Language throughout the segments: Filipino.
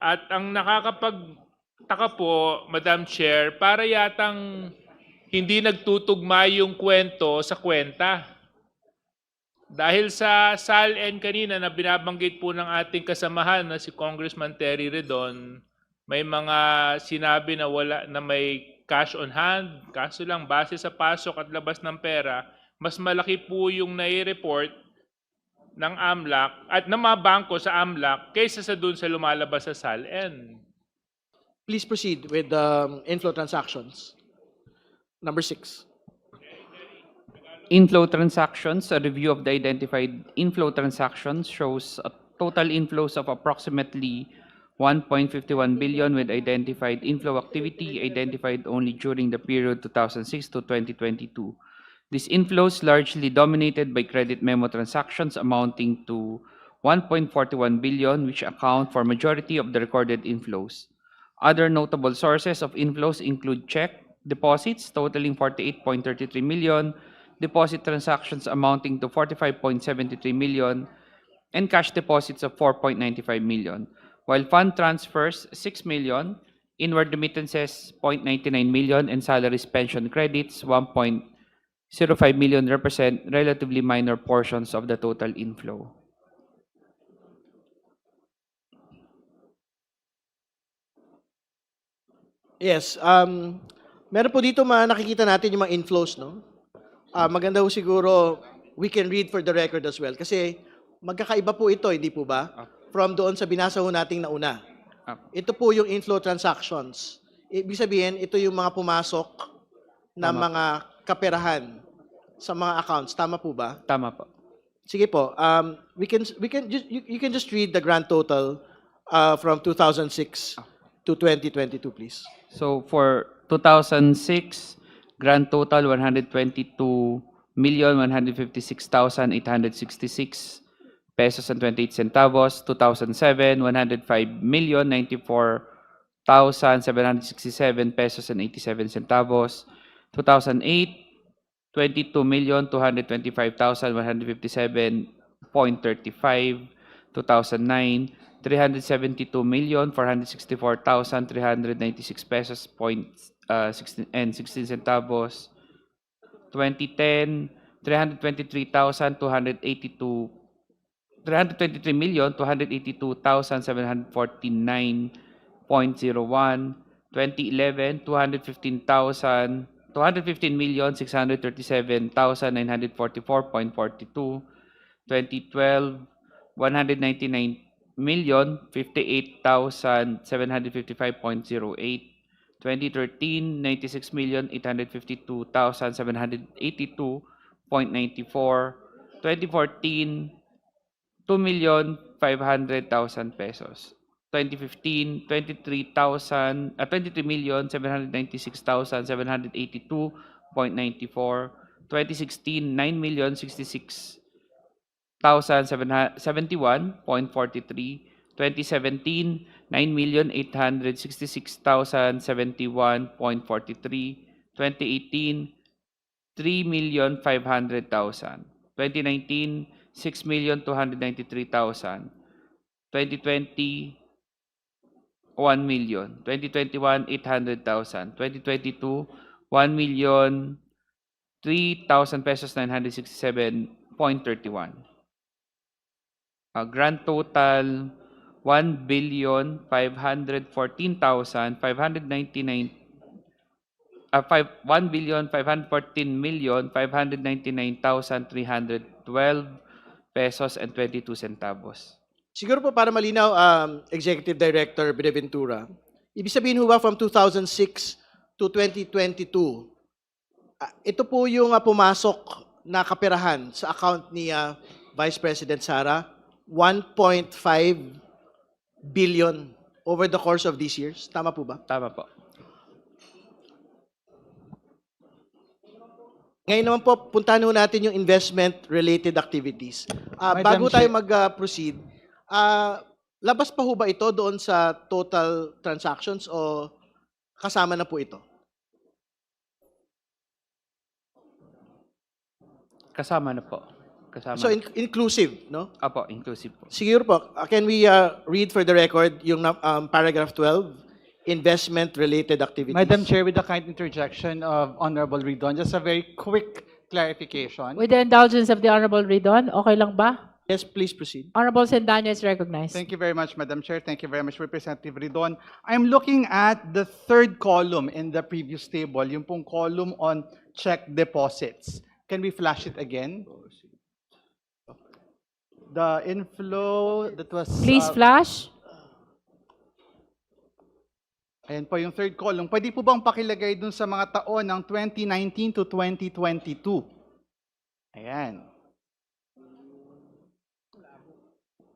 At ang nakakapagtaka po, Madam Chair, para yatang hindi nagtutugma yung kwento sa kwenta. Dahil sa SALN kanina na binabanggit po ng ating kasamahan na si Congressman Terry Redon, may mga sinabi na wala na may cash on hand, kaso lang base sa pasok at labas ng pera, mas malaki po yung nai-report ng AMLAC at ng mga bangko sa AMLAC kaysa sa dun sa lumalabas sa SALN. Please proceed with inflow transactions. Number 6. Inflow transactions, a review of the identified inflow transactions shows a total inflows of approximately 1.51 billion with identified inflow activity identified only during the period 2006 to 2022. These inflows largely dominated by credit memo transactions amounting to 1.41 billion, which account for majority of the recorded inflows. Other notable sources of inflows include check deposits totaling 48.33 million, deposit transactions amounting to 45.73 million, and cash deposits of 4.95 million, while fund transfers 6 million, inward remittances 0.99 million, and salaries pension credits 1.05 million represent relatively minor portions of the total inflow. Yes, meron po dito nakikita natin yung mga inflows, no? Maganda po siguro we can read for the record as well kasi magkakaiba po ito, hindi po ba? From doon sa binasa ho nating nauna. Ito po yung inflow transactions. Ibig sabihin, ito yung mga pumasok na Tama. mga kaperahan sa mga accounts. Tama po ba? Tama po. Sige po. You can just read the grand total from 2006 to 2022, please. So for 2006, grand total 122,156,866 pesos and 28 centavos. 2007, 105,094,767 pesos and 87 centavos. 2008, 22,225,157.35. 2009, 372,464,396 pesos and 16 centavos. 2010, 323,282,749.01. 2011, 215,637,944.42. 2012, 199,058,755.08. 2013, 96,852,782.94. 2014, 2,500,000 pesos. 2015, 23,796,782.94. 2016, 9,066,071.43. 2017, 9,866,071.43. 2018, 3,500,000. 2019, 6,293,000. 2020, 1 million. 2021, 800,000. 2022, 1,003,000 pesos 967.31. Grand total 1,514,599 1,514,599,312 pesos and 22 centavos. Siguro po para malinaw, Executive Director Benaventura, ibig sabihin ho ba from 2006 to 2022, ito po yung pumasok na kaperahan sa account ni Vice President Sara, 1.5 billion over the course of these years. Tama po ba? Tama po. Ngayon naman po, puntahan ho natin yung investment-related activities. Madam Bago tayo Chair. mag-proceed, labas pa ho ba ito doon sa total transactions o kasama na po ito? Kasama na po. kasama. So inclusive, no? Apo, inclusive po. Siguro po, can we read for the record yung paragraph 12, investment-related activities? Madam Chair, with the kind interjection of Honorable Ridon, just a very quick clarification. With the indulgence of the Honorable Ridon, okay lang ba? Yes, please proceed. Honorable Sendanya is recognized. Thank you very much, Madam Chair. Thank you very much, Representative Ridon. I'm looking at the third column in the previous table, yung pong column on check deposits. Can we flash it again? The inflow that was... Please flash. Ayan po yung third column. Pwede po bang pakilagay dun sa mga taon ng 2019 to 2022? Ayan.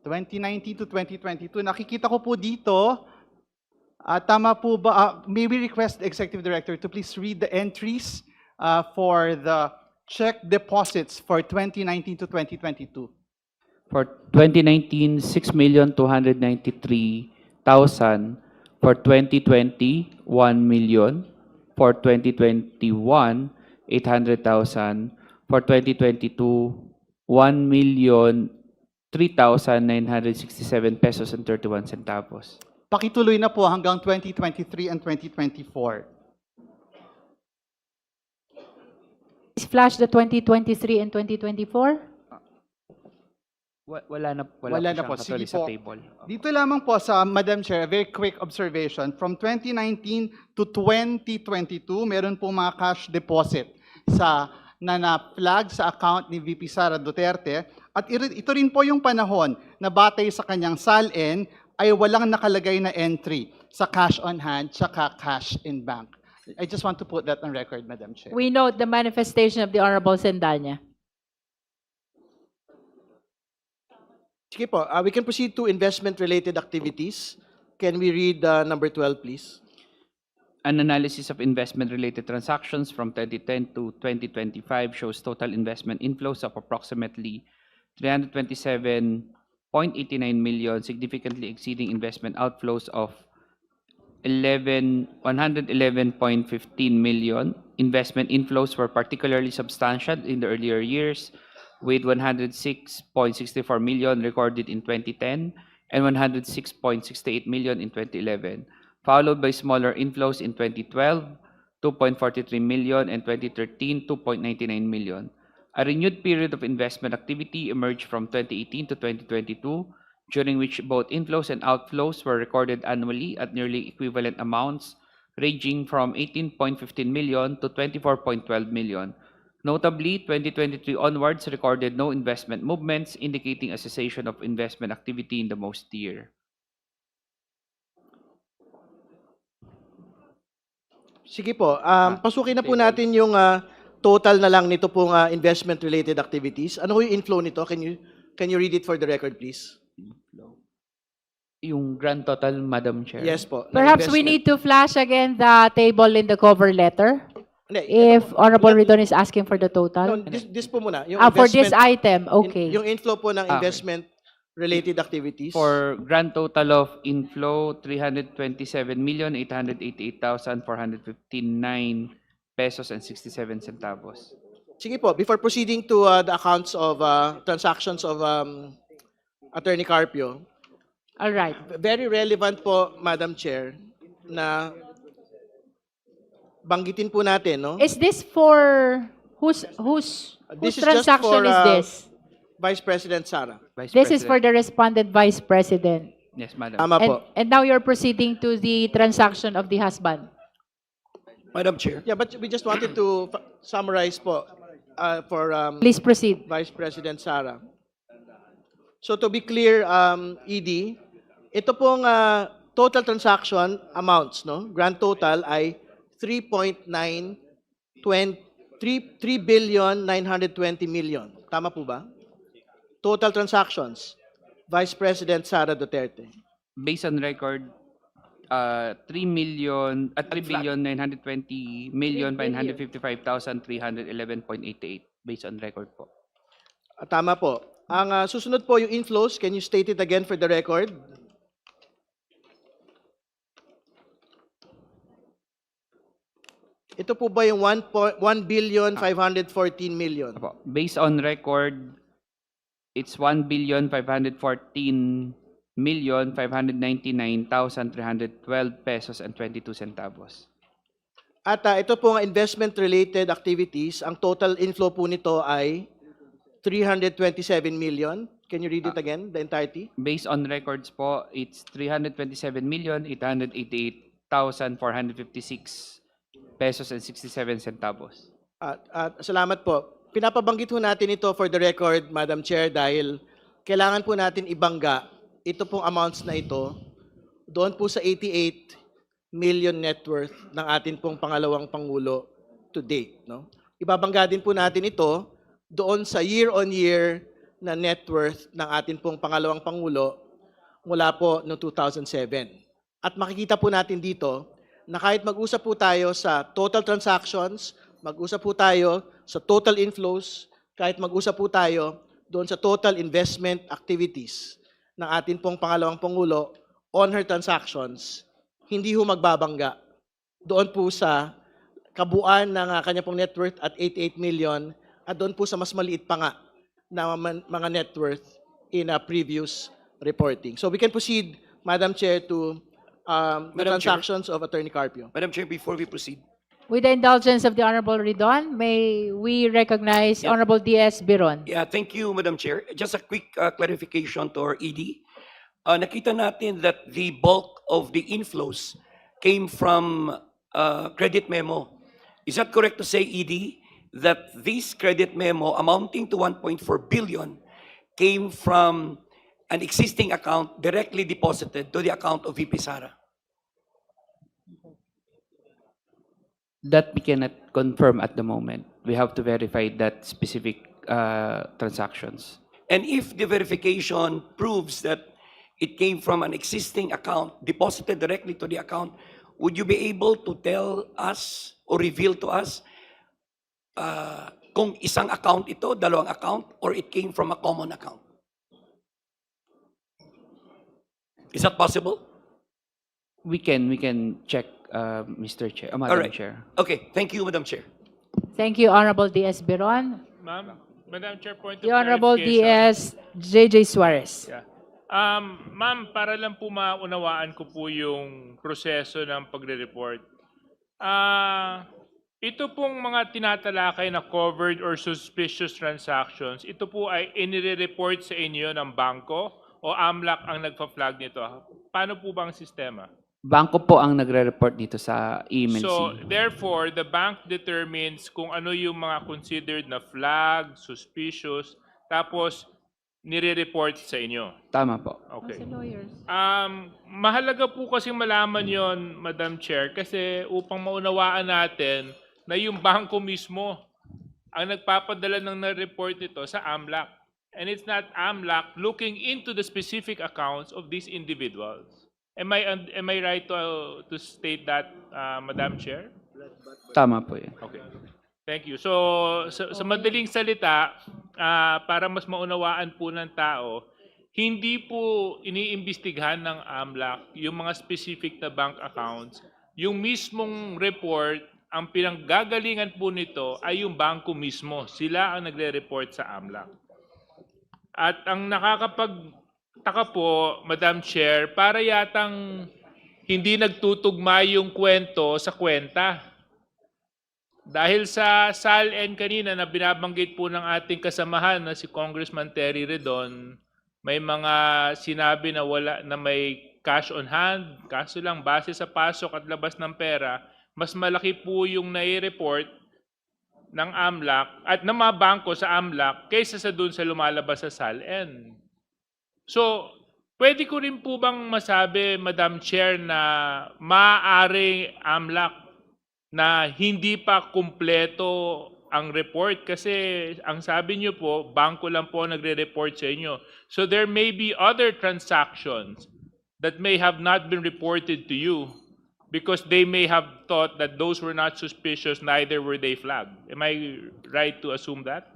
2019 to 2022. Nakikita ko po dito, tama po ba, may we request the Executive Director to please read the entries for the check deposits for 2019 to 2022. For 2019, 6,293,000. For 2020, 1 million. For 2021, 800,000. For 2022, 1,03,967 pesos and 31 centavos. Pakituloy na po hanggang 2023 and 2024. Please flash the 2023 and 2024. Wala na Wala na po po. siyang Sige katuloy sa po. table. Dito lamang po sa Madam Chair, a very quick observation. From 2019 to 2022, meron po mga cash deposit na na-flag sa account ni VP Sara Duterte. At ito rin po yung panahon na batay sa kanyang SALN ay walang nakalagay na entry sa cash on hand tsaka cash in bank. I just want to put that on record, Madam Chair. We note the manifestation of the Honorable Sendanya. Sige po, we can proceed to investment-related activities. Can we read number 12, please? An analysis of investment-related transactions from 2010 to 2025 shows total investment inflows of approximately 327.89 million, significantly exceeding investment outflows of 111.15 million. Investment inflows were particularly substantial in the earlier years, with 106.64 million recorded in 2010 and 106.68 million in 2011, followed by smaller inflows in 2012, 2.43 million, and 2013, 2.99 million. A renewed period of investment activity emerged from 2018 to 2022, during which both inflows and outflows were recorded annually at nearly equivalent amounts, ranging from 18.15 million to 24.12 million. Notably, 2023 onwards recorded no investment movements, indicating a cessation of investment activity in the most year. Sige po, pasukin na po natin yung total na lang nito pong investment-related activities. Ano yung inflow nito? Can you read it for the record, please? Yung grand total, Madam Chair. Yes po. ng Perhaps we investment. need to flash again the table in the cover letter. Hindi, If Honorable Ridon is asking for the no, total. this po muna. Yung For this investment- item, okay. Yung inflow po ng Okay. investment-related activities. For grand total of inflow, 327,888,459 pesos and 67 centavos. Sige po, before proceeding to the accounts of transactions of Attorney Carpio, All right. very relevant po, Madam Chair, na banggitin po natin, no? Is this for whose This is just transaction for, is this? Vice President Sara. Vice This is for President. the respondent vice president. Yes, Madam. Tama po. And now you're proceeding to the transaction of the husband. Madam Chair. Yeah, but we just wanted to summarize po for Please proceed. Vice President Sara. So to be clear, ED, ito pong total transaction amounts, no? Grand total ay 3,920 million. Tama po ba? Total transactions, Vice President Sara Duterte. Based on record, 3,920,955,311.88 based on record po. Tama po. Ang susunod po yung inflows, can you state it again for the record? Ito po ba yung 1,514 million? Apo. Based on record, it's 1,514,599,312 pesos and 22 centavos. At ito po ang investment-related activities. Ang total inflow po nito ay 327 million. Can you read it again, the entirety? Based on records po, it's 327,888,456 pesos and 67 centavos. At salamat po. Pinapabanggit po natin ito for the record, Madam Chair, dahil kailangan po natin ibangga ito pong amounts na ito doon po sa 88 million net worth ng atin pong pangalawang Pangulo to date. No? Ibabangga din po natin ito doon sa year-on-year na net worth ng atin pong pangalawang Pangulo mula po noong 2007. At makikita po natin dito na kahit mag-usap po tayo sa total transactions, mag-usap po tayo sa total inflows, kahit mag-usap po tayo doon sa total investment activities ng atin pong pangalawang Pangulo on her transactions, hindi ho magbabangga doon po sa kabuuan ng kanya pong net worth at 88 million at doon po sa mas maliit pa nga na mga net worth in a previous reporting. So we can proceed, Madam Chair, to the Madam Chair. transactions of Attorney Carpio. Madam Chair, before we proceed, With the indulgence of the Honorable Ridon, may we recognize Yeah. Honorable D.S. Biron. yeah, thank you, Madam Chair. Just a quick clarification to our ED. Nakita natin that the bulk of the inflows came from credit memo. Is that correct to say, ED, that this credit memo amounting to 1.4 billion came from an existing account directly deposited to the account of VP Sara? That we cannot confirm at the moment. We have to verify that specific transactions. And if the verification proves that it came from an existing account deposited directly to the account, would you be able to tell us or reveal to us kung isang account ito, dalawang account, or it came from a common account? Is that possible? We can check, Mr. Chair, All Madam right. Chair. Okay, thank you, Madam Chair. Thank you, Honorable D.S. Biron. Ma'am, Madam Chair, point of The Honorable clarification. D.S. J.J. Suarez. Yeah. Ma'am, para lang po maunawaan ko po yung proseso ng pagre-report. Ito pong mga tinatalakay na covered or suspicious transactions, ito po ay inire-report sa inyo ng bangko o AMLAC ang nagpa-flag nito? Paano po ba ang sistema? Bangko po ang nagre-report dito sa EMLC. So, therefore, the bank determines kung ano yung mga considered na flag, suspicious, tapos nire-report sa inyo. Tama po. Okay. Kasi lawyers. Mahalaga po kasi malaman yon, Madam Chair, kasi upang maunawaan natin na yung bangko mismo ang nagpapadala ng na-report nito sa AMLAC. And it's not AMLAC looking into the specific accounts of these individuals. Am I right to state that, Madam Chair? Tama po yun. Okay. Thank you. So, sa madaling salita, para mas maunawaan po ng tao, hindi po iniimbestigahan ng AMLAC yung mga specific na bank accounts. Yung mismong report, ang pinanggagalingan po nito ay yung bangko mismo. Sila ang nagre-report sa AMLAC. At ang nakakapagtaka po, Madam Chair, para yatang hindi nagtutugma yung kwento sa kwenta. Dahil sa SALN kanina na binabanggit po ng ating kasamahan na si Congressman Terry Redon, may mga sinabi na wala na may cash on hand, kaso lang base sa pasok at labas ng pera, mas malaki po yung nai-report ng AMLAC at ng mga bangko sa AMLAC kaysa sa dun sa lumalabas sa SALN. So, pwede ko rin po bang masabi, Madam Chair, na maaari AMLAC na hindi pa kumpleto ang report kasi ang sabi niyo po, bangko lang po nagre-report sa inyo. So there may be other transactions that may have not been reported to you because they may have thought that those were not suspicious, neither were they flagged. Am I right to assume that?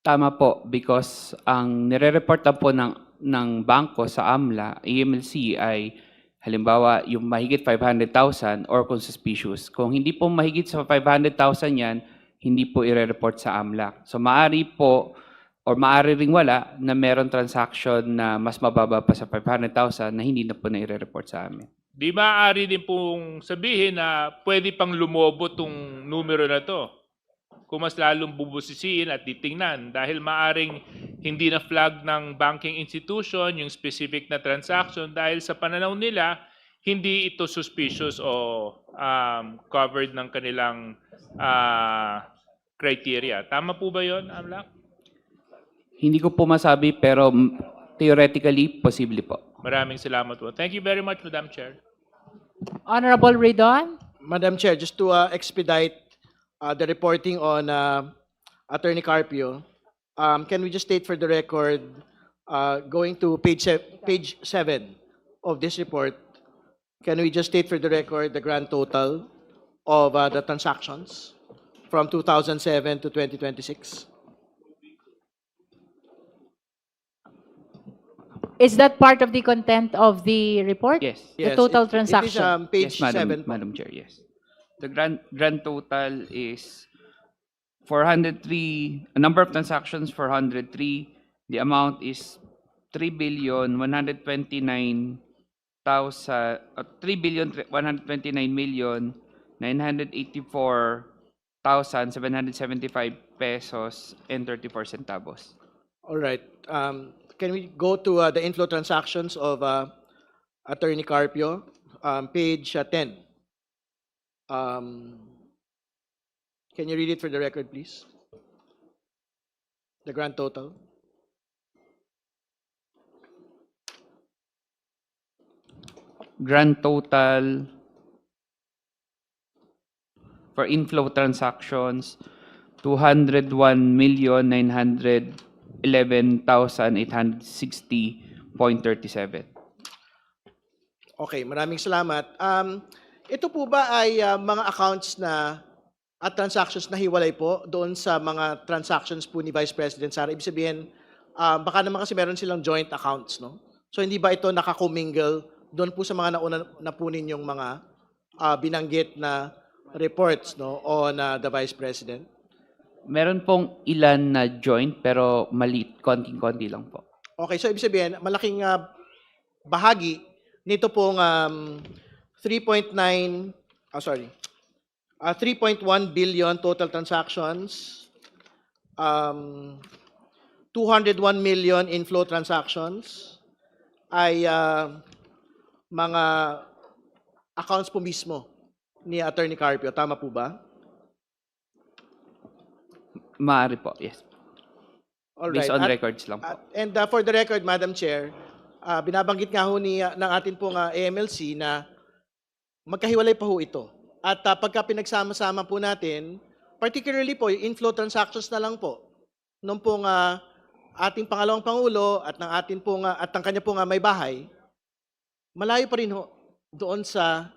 Tama po, because ang nire-report na po ng bangko sa AMLA, EMLC ay halimbawa yung mahigit 500,000 or kung suspicious. Kung hindi po mahigit sa 500,000 yan, hindi po i-report sa AMLAC. So maaari po or maaari ring wala na meron transaction na mas mababa pa sa 500,000 na hindi na po na-report sa amin. Di maaari din pong sabihin na pwede pang lumobo tong numero na to kung mas lalong bubusisiin at titingnan dahil maaring hindi na flag ng banking institution yung specific na transaction dahil sa pananaw nila hindi ito suspicious o covered ng kanilang criteria. Tama po ba yon, Amlak? Hindi ko po masabi pero theoretically, posible po. Maraming salamat po. Thank you very much, Madam Chair. Honorable Redon? Madam Chair, just to expedite the reporting on Attorney Carpio, can we just state for the record, going to page 7 of this report, can we just state for the record the grand total of the transactions from 2007 to 2026? Is that part of the content of the report? Yes. The total It is transaction? page Yes, 7. Madam Chair, yes. The grand total is 403, a number of transactions 403. The amount is 3,129,984,775 pesos and 34 centavos. All right. Can we go to the inflow transactions of Attorney Carpio, page 10? Can you read it for the record, please? The grand total. Grand total for inflow transactions, 201,911,860.37. Okay, maraming salamat. Ito po ba ay mga accounts na at transactions na hiwalay po doon sa mga transactions po ni Vice President Sara? Ibig sabihin, baka naman kasi meron silang joint accounts, no? So hindi ba ito nakakomingle doon po sa mga nauna na po ninyong mga binanggit na reports, no, on the Vice President? Meron pong ilan na joint pero maliit, konting-konti lang po. Okay, so ibig sabihin, malaking bahagi nito pong 3.1 billion total transactions, 201 million inflow transactions ay mga accounts po mismo ni Attorney Carpio. Tama po ba? Maaari po, yes. All Based right. on records lang po. And for the record, Madam Chair, binabanggit nga ho ng atin pong AMLC na magkahiwalay pa ho ito. At pagka pinagsama-sama po natin, particularly po, yung inflow transactions na lang po, nung pong ating pangalawang Pangulo at ng atin pong, at ng kanya pong may bahay, malayo pa rin ho doon sa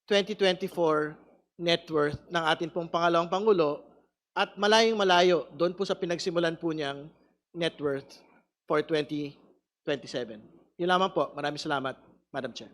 2024 net worth ng atin pong pangalawang Pangulo at malayong malayo doon po sa pinagsimulan po niyang net worth for 2027. Yun lamang po. Maraming salamat, Madam Chair.